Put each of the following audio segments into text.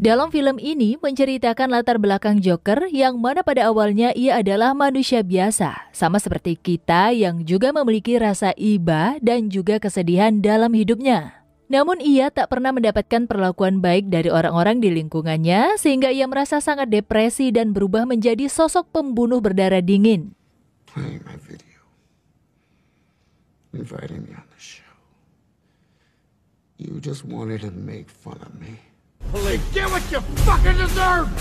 Dalam film ini menceritakan latar belakang Joker yang mana pada awalnya ia adalah manusia biasa, sama seperti kita yang juga memiliki rasa iba dan juga kesedihan dalam hidupnya. Namun ia tak pernah mendapatkan perlakuan baik dari orang-orang di lingkungannya sehingga ia merasa sangat depresi dan berubah menjadi sosok pembunuh berdarah dingin. Playing my video, inviting me on the show. You just wanted to make fun of me. Get what you fucking deserve!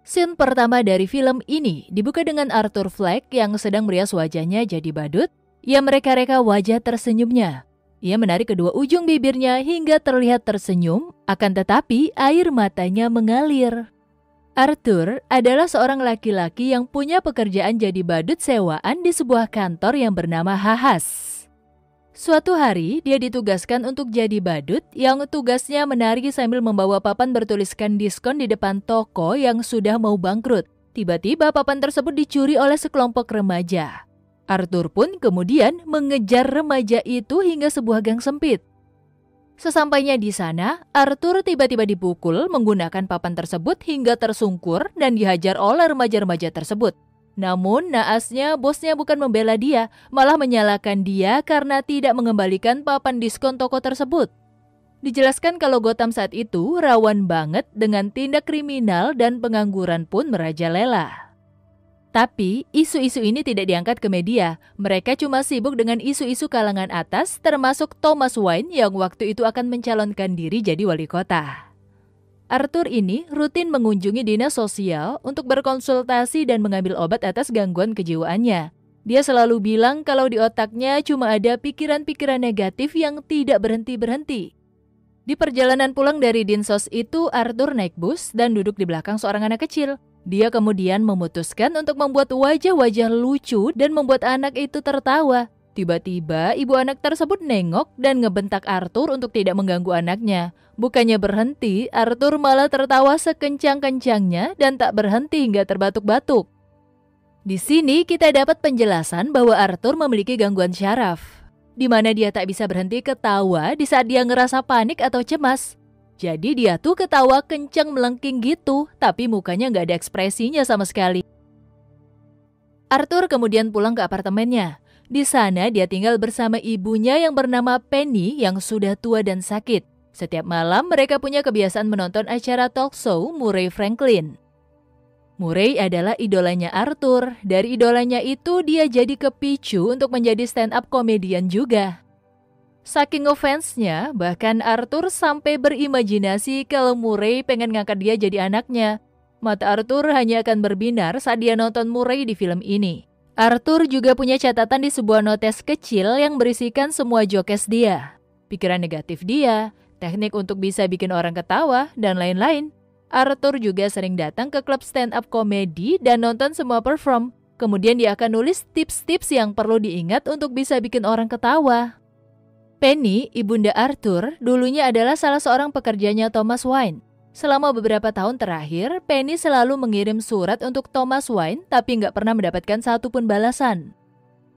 Scene pertama dari film ini dibuka dengan Arthur Fleck yang sedang merias wajahnya jadi badut. Ia mereka-reka wajah tersenyumnya. Ia menarik kedua ujung bibirnya hingga terlihat tersenyum, akan tetapi air matanya mengalir. Arthur adalah seorang laki-laki yang punya pekerjaan jadi badut sewaan di sebuah kantor yang bernama Hahas. Suatu hari, dia ditugaskan untuk jadi badut yang tugasnya menari sambil membawa papan bertuliskan diskon di depan toko yang sudah mau bangkrut. Tiba-tiba papan tersebut dicuri oleh sekelompok remaja. Arthur pun kemudian mengejar remaja itu hingga sebuah gang sempit. Sesampainya di sana, Arthur tiba-tiba dipukul menggunakan papan tersebut hingga tersungkur dan dihajar oleh remaja-remaja tersebut. Namun naasnya bosnya bukan membela dia, malah menyalahkan dia karena tidak mengembalikan papan diskon toko tersebut. Dijelaskan kalau Gotham saat itu rawan banget dengan tindak kriminal dan pengangguran pun merajalela. Tapi isu-isu ini tidak diangkat ke media, mereka cuma sibuk dengan isu-isu kalangan atas termasuk Thomas Wayne yang waktu itu akan mencalonkan diri jadi wali kota. Arthur ini rutin mengunjungi dinas sosial untuk berkonsultasi dan mengambil obat atas gangguan kejiwaannya. Dia selalu bilang kalau di otaknya cuma ada pikiran-pikiran negatif yang tidak berhenti-berhenti. Di perjalanan pulang dari dinsos itu, Arthur naik bus dan duduk di belakang seorang anak kecil. Dia kemudian memutuskan untuk membuat wajah-wajah lucu dan membuat anak itu tertawa. Tiba-tiba ibu anak tersebut nengok dan ngebentak Arthur untuk tidak mengganggu anaknya. Bukannya berhenti, Arthur malah tertawa sekencang-kencangnya dan tak berhenti hingga terbatuk-batuk. Di sini kita dapat penjelasan bahwa Arthur memiliki gangguan syaraf, di mana dia tak bisa berhenti ketawa di saat dia ngerasa panik atau cemas. Jadi dia tuh ketawa kencang melengking gitu, tapi mukanya nggak ada ekspresinya sama sekali. Arthur kemudian pulang ke apartemennya. Di sana dia tinggal bersama ibunya yang bernama Penny yang sudah tua dan sakit. Setiap malam mereka punya kebiasaan menonton acara talk show Murray Franklin. Murray adalah idolanya Arthur. Dari idolanya itu dia jadi kepicu untuk menjadi stand-up komedian juga. Saking ngefansnya, bahkan Arthur sampai berimajinasi kalau Murray pengen ngangkat dia jadi anaknya. Mata Arthur hanya akan berbinar saat dia nonton Murray di film ini. Arthur juga punya catatan di sebuah notes kecil yang berisikan semua jokes dia, pikiran negatif dia, teknik untuk bisa bikin orang ketawa, dan lain-lain. Arthur juga sering datang ke klub stand-up komedi dan nonton semua perform. Kemudian dia akan nulis tips-tips yang perlu diingat untuk bisa bikin orang ketawa. Penny, ibunda Arthur, dulunya adalah salah seorang pekerjanya Thomas Wayne. Selama beberapa tahun terakhir, Penny selalu mengirim surat untuk Thomas Wayne tapi nggak pernah mendapatkan satupun balasan.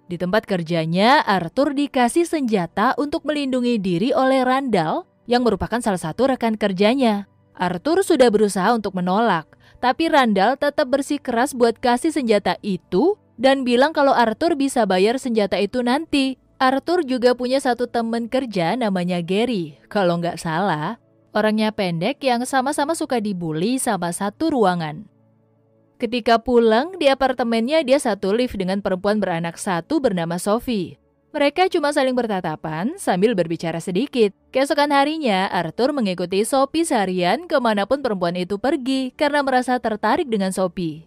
Di tempat kerjanya, Arthur dikasih senjata untuk melindungi diri oleh Randall yang merupakan salah satu rekan kerjanya. Arthur sudah berusaha untuk menolak, tapi Randall tetap bersikeras buat kasih senjata itu dan bilang kalau Arthur bisa bayar senjata itu nanti. Arthur juga punya satu teman kerja namanya Gary, kalau nggak salah. Orangnya pendek yang sama-sama suka dibully sama satu ruangan. Ketika pulang, di apartemennya dia satu lift dengan perempuan beranak satu bernama Sophie. Mereka cuma saling bertatapan sambil berbicara sedikit. Keesokan harinya, Arthur mengikuti Sophie seharian kemanapun perempuan itu pergi karena merasa tertarik dengan Sophie.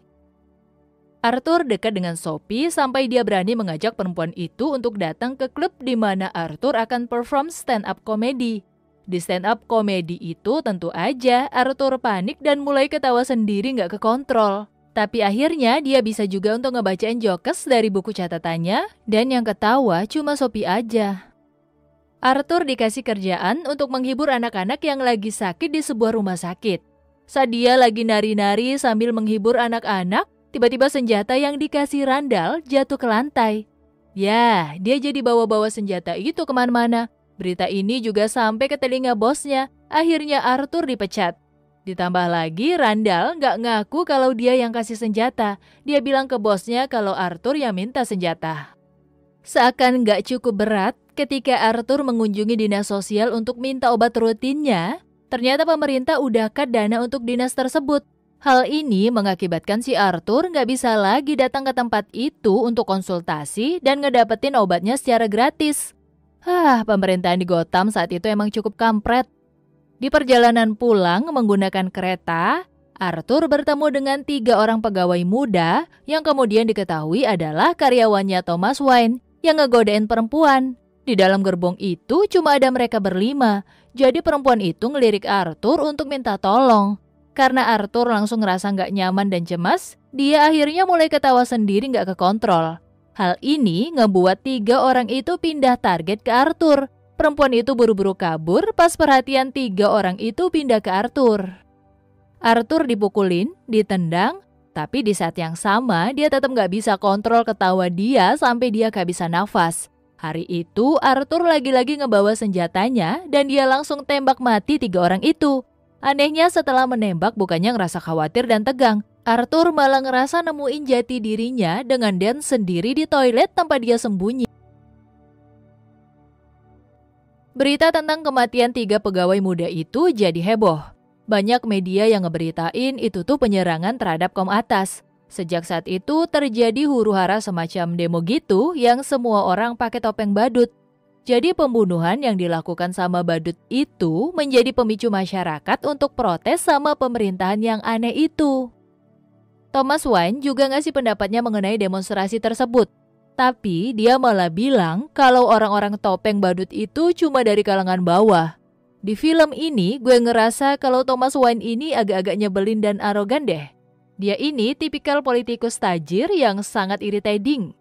Arthur dekat dengan Sophie sampai dia berani mengajak perempuan itu untuk datang ke klub di mana Arthur akan perform stand-up komedi. Di stand-up komedi itu tentu aja Arthur panik dan mulai ketawa sendiri nggak kekontrol. Tapi akhirnya dia bisa juga untuk ngebacain jokes dari buku catatannya dan yang ketawa cuma Sophie aja. Arthur dikasih kerjaan untuk menghibur anak-anak yang lagi sakit di sebuah rumah sakit. Saat dia lagi nari-nari sambil menghibur anak-anak, tiba-tiba senjata yang dikasih Randall jatuh ke lantai. Ya, dia jadi bawa-bawa senjata itu kemana-mana. Berita ini juga sampai ke telinga bosnya, akhirnya Arthur dipecat. Ditambah lagi Randall nggak ngaku kalau dia yang kasih senjata, dia bilang ke bosnya kalau Arthur yang minta senjata. Seakan nggak cukup berat, ketika Arthur mengunjungi dinas sosial untuk minta obat rutinnya, ternyata pemerintah udah cut dana untuk dinas tersebut. Hal ini mengakibatkan si Arthur nggak bisa lagi datang ke tempat itu untuk konsultasi dan ngedapetin obatnya secara gratis. Pemerintahan di Gotham saat itu emang cukup kampret. Di perjalanan pulang menggunakan kereta, Arthur bertemu dengan 3 orang pegawai muda yang kemudian diketahui adalah karyawannya Thomas Wayne yang ngegodain perempuan. Di dalam gerbong itu cuma ada mereka berlima, jadi perempuan itu ngelirik Arthur untuk minta tolong. Karena Arthur langsung ngerasa nggak nyaman dan cemas, dia akhirnya mulai ketawa sendiri nggak kekontrol. Hal ini ngebuat 3 orang itu pindah target ke Arthur. Perempuan itu buru-buru kabur pas perhatian 3 orang itu pindah ke Arthur. Arthur dipukulin, ditendang, tapi di saat yang sama dia tetap nggak bisa kontrol ketawa dia sampai dia gak bisa nafas. Hari itu Arthur lagi-lagi ngebawa senjatanya dan dia langsung tembak mati 3 orang itu. Anehnya setelah menembak bukannya ngerasa khawatir dan tegang. Arthur malah ngerasa nemuin jati dirinya dengan dance sendiri di toilet tanpa dia sembunyi. Berita tentang kematian 3 pegawai muda itu jadi heboh. Banyak media yang ngeberitain itu tuh penyerangan terhadap kaum atas. Sejak saat itu terjadi huru-hara semacam demo gitu yang semua orang pakai topeng badut. Jadi pembunuhan yang dilakukan sama badut itu menjadi pemicu masyarakat untuk protes sama pemerintahan yang aneh itu. Thomas Wayne juga ngasih pendapatnya mengenai demonstrasi tersebut. Tapi dia malah bilang kalau orang-orang topeng badut itu cuma dari kalangan bawah. Di film ini gue ngerasa kalau Thomas Wayne ini agak-agak nyebelin dan arogan deh. Dia ini tipikal politikus tajir yang sangat irritating.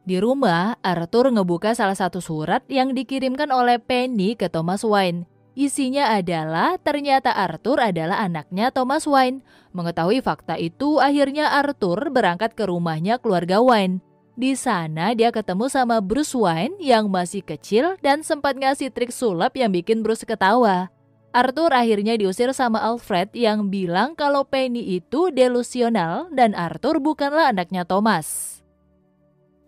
Di rumah, Arthur ngebuka salah satu surat yang dikirimkan oleh Penny ke Thomas Wayne. Isinya adalah ternyata Arthur adalah anaknya Thomas Wayne. Mengetahui fakta itu, akhirnya Arthur berangkat ke rumahnya keluarga Wayne. Di sana dia ketemu sama Bruce Wayne yang masih kecil dan sempat ngasih trik sulap yang bikin Bruce ketawa. Arthur akhirnya diusir sama Alfred yang bilang kalau Penny itu delusional dan Arthur bukanlah anaknya Thomas.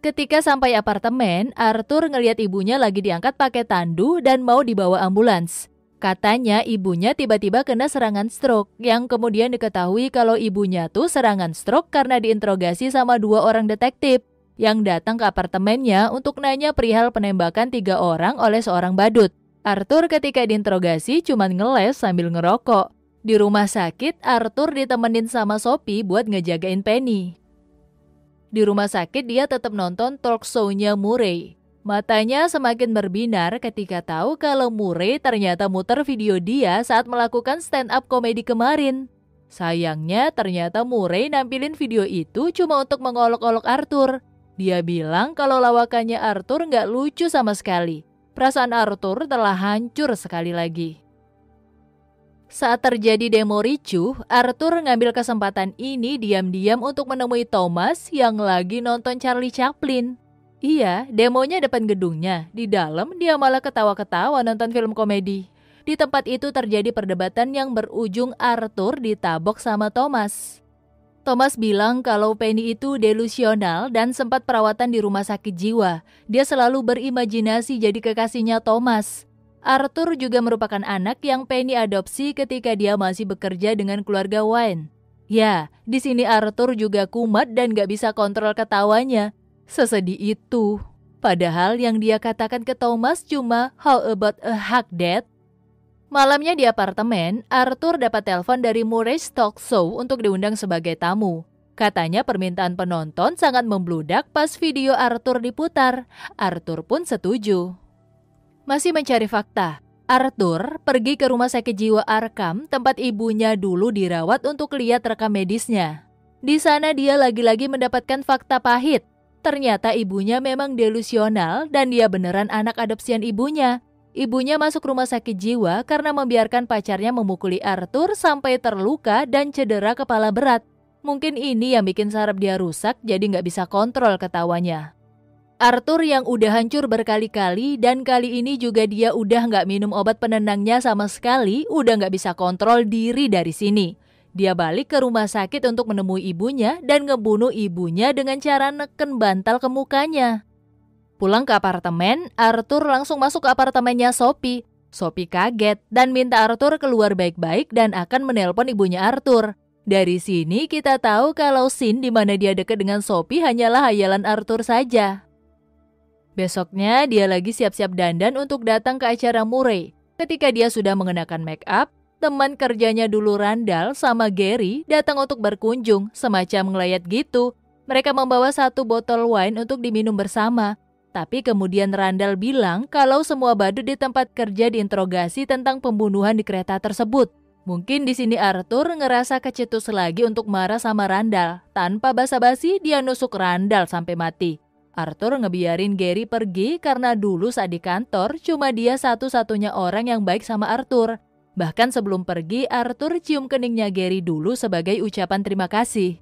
Ketika sampai apartemen, Arthur ngelihat ibunya lagi diangkat pakai tandu dan mau dibawa ambulans. Katanya ibunya tiba-tiba kena serangan stroke, yang kemudian diketahui kalau ibunya tuh serangan stroke karena diinterogasi sama 2 orang detektif yang datang ke apartemennya untuk nanya perihal penembakan 3 orang oleh seorang badut. Arthur ketika diinterogasi cuma ngeles sambil ngerokok. Di rumah sakit, Arthur ditemenin sama Sophie buat ngejagain Penny. Di rumah sakit dia tetap nonton talk show-nya Murray. Matanya semakin berbinar ketika tahu kalau Murray ternyata muter video dia saat melakukan stand-up komedi kemarin. Sayangnya ternyata Murray nampilin video itu cuma untuk mengolok-olok Arthur. Dia bilang kalau lawakannya Arthur nggak lucu sama sekali. Perasaan Arthur telah hancur sekali lagi. Saat terjadi demo ricuh, Arthur ngambil kesempatan ini diam-diam untuk menemui Thomas yang lagi nonton Charlie Chaplin. Iya, demonya depan gedungnya. Di dalam dia malah ketawa-ketawa nonton film komedi. Di tempat itu terjadi perdebatan yang berujung Arthur ditabok sama Thomas. Thomas bilang kalau Penny itu delusional dan sempat perawatan di rumah sakit jiwa. Dia selalu berimajinasi jadi kekasihnya Thomas. Arthur juga merupakan anak yang Penny adopsi ketika dia masih bekerja dengan keluarga Wayne. Ya, di sini Arthur juga kumat dan gak bisa kontrol ketawanya. Sesedih itu. Padahal yang dia katakan ke Thomas cuma, "How about a hug, Dad?" Malamnya di apartemen, Arthur dapat telepon dari Murray's talk show untuk diundang sebagai tamu. Katanya permintaan penonton sangat membludak pas video Arthur diputar. Arthur pun setuju. Masih mencari fakta, Arthur pergi ke rumah sakit jiwa Arkham tempat ibunya dulu dirawat untuk lihat rekam medisnya. Di sana dia lagi-lagi mendapatkan fakta pahit. Ternyata ibunya memang delusional dan dia beneran anak adopsian ibunya. Ibunya masuk rumah sakit jiwa karena membiarkan pacarnya memukuli Arthur sampai terluka dan cedera kepala berat. Mungkin ini yang bikin saraf dia rusak jadi nggak bisa kontrol ketawanya. Arthur yang udah hancur berkali-kali dan kali ini juga dia udah nggak minum obat penenangnya sama sekali, udah nggak bisa kontrol diri dari sini. Dia balik ke rumah sakit untuk menemui ibunya dan ngebunuh ibunya dengan cara neken bantal ke mukanya. Pulang ke apartemen, Arthur langsung masuk ke apartemennya Sophie. Sophie kaget dan minta Arthur keluar baik-baik dan akan menelpon ibunya Arthur. Dari sini kita tahu kalau scene di mana dia dekat dengan Sophie hanyalah hayalan Arthur saja. Besoknya dia lagi siap-siap dandan untuk datang ke acara Murray. Ketika dia sudah mengenakan make up, teman kerjanya dulu Randall sama Gary datang untuk berkunjung, semacam ngelayat gitu. Mereka membawa 1 botol wine untuk diminum bersama. Tapi kemudian Randall bilang kalau semua badut di tempat kerja diinterogasi tentang pembunuhan di kereta tersebut. Mungkin di sini Arthur ngerasa kecetus lagi untuk marah sama Randall. Tanpa basa-basi dia nusuk Randall sampai mati. Arthur ngebiarin Gary pergi karena dulu saat di kantor cuma dia satu-satunya orang yang baik sama Arthur. Bahkan sebelum pergi, Arthur cium keningnya Gary dulu sebagai ucapan terima kasih.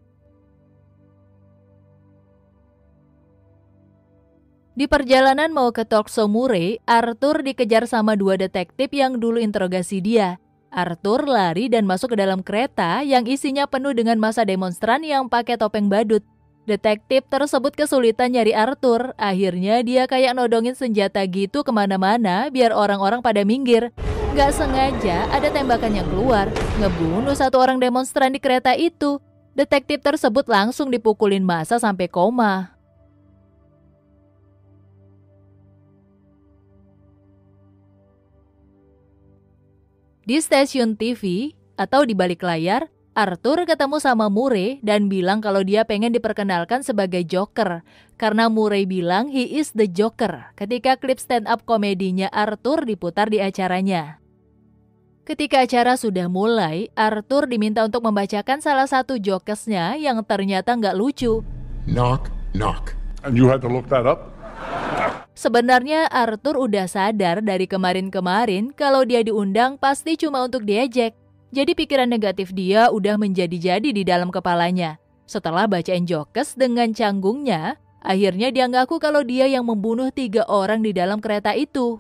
Di perjalanan mau ke talkshow Murray, Arthur dikejar sama 2 detektif yang dulu interogasi dia. Arthur lari dan masuk ke dalam kereta yang isinya penuh dengan massa demonstran yang pakai topeng badut. Detektif tersebut kesulitan nyari Arthur. Akhirnya dia kayak nodongin senjata gitu kemana-mana biar orang-orang pada minggir. Gak sengaja ada tembakan yang keluar, ngebunuh 1 orang demonstran di kereta itu. Detektif tersebut langsung dipukulin massa sampai koma. Di stasiun TV atau di balik layar, Arthur ketemu sama Murray dan bilang kalau dia pengen diperkenalkan sebagai Joker. Karena Murray bilang he is the Joker ketika klip stand-up komedinya Arthur diputar di acaranya. Ketika acara sudah mulai, Arthur diminta untuk membacakan salah satu jokesnya yang ternyata nggak lucu. Knock, knock. And you had to look that up? Sebenarnya Arthur udah sadar dari kemarin-kemarin kalau dia diundang pasti cuma untuk diejek. Jadi pikiran negatif dia udah menjadi-jadi di dalam kepalanya. Setelah bacain jokes dengan canggungnya, akhirnya dia ngaku kalau dia yang membunuh 3 orang di dalam kereta itu.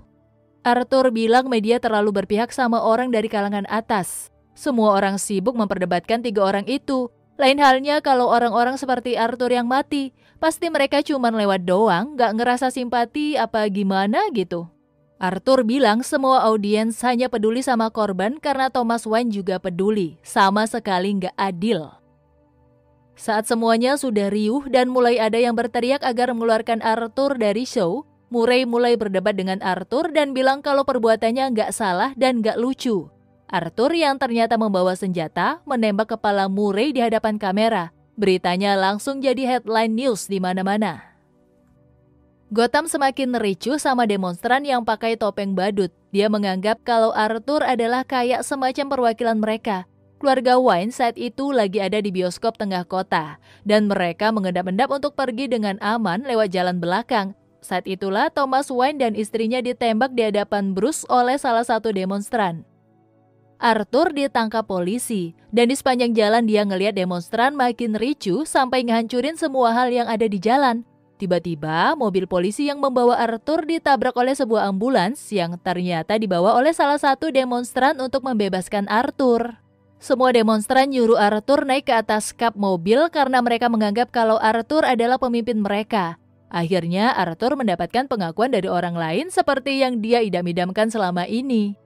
Arthur bilang media terlalu berpihak sama orang dari kalangan atas. Semua orang sibuk memperdebatkan 3 orang itu. Lain halnya kalau orang-orang seperti Arthur yang mati, pasti mereka cuma lewat doang, gak ngerasa simpati apa gimana gitu. Arthur bilang semua audiens hanya peduli sama korban karena Thomas Wayne juga peduli, sama sekali nggak adil. Saat semuanya sudah riuh dan mulai ada yang berteriak agar mengeluarkan Arthur dari show, Murray mulai berdebat dengan Arthur dan bilang kalau perbuatannya nggak salah dan nggak lucu. Arthur yang ternyata membawa senjata menembak kepala Murray di hadapan kamera. Beritanya langsung jadi headline news di mana-mana. Gotham semakin ricuh sama demonstran yang pakai topeng badut. Dia menganggap kalau Arthur adalah kayak semacam perwakilan mereka. Keluarga Wayne saat itu lagi ada di bioskop tengah kota. Dan mereka mengendap-endap untuk pergi dengan aman lewat jalan belakang. Saat itulah Thomas Wayne dan istrinya ditembak di hadapan Bruce oleh salah satu demonstran. Arthur ditangkap polisi. Dan di sepanjang jalan dia ngelihat demonstran makin ricuh sampai ngehancurin semua hal yang ada di jalan. Tiba-tiba, mobil polisi yang membawa Arthur ditabrak oleh sebuah ambulans yang ternyata dibawa oleh salah satu demonstran untuk membebaskan Arthur. Semua demonstran nyuruh Arthur naik ke atas kap mobil karena mereka menganggap kalau Arthur adalah pemimpin mereka. Akhirnya, Arthur mendapatkan pengakuan dari orang lain seperti yang dia idam-idamkan selama ini.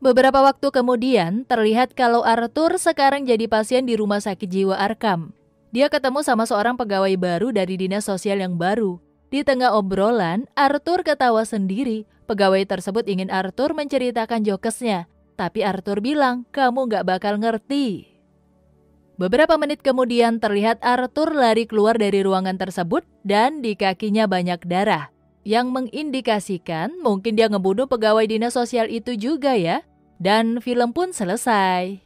Beberapa waktu kemudian, terlihat kalau Arthur sekarang jadi pasien di rumah sakit jiwa Arkham. Dia ketemu sama seorang pegawai baru dari dinas sosial yang baru. Di tengah obrolan, Arthur ketawa sendiri. Pegawai tersebut ingin Arthur menceritakan jokesnya. Tapi Arthur bilang, kamu gak bakal ngerti. Beberapa menit kemudian terlihat Arthur lari keluar dari ruangan tersebut dan di kakinya banyak darah. Yang mengindikasikan mungkin dia ngebunuh pegawai dinas sosial itu juga ya. Dan film pun selesai.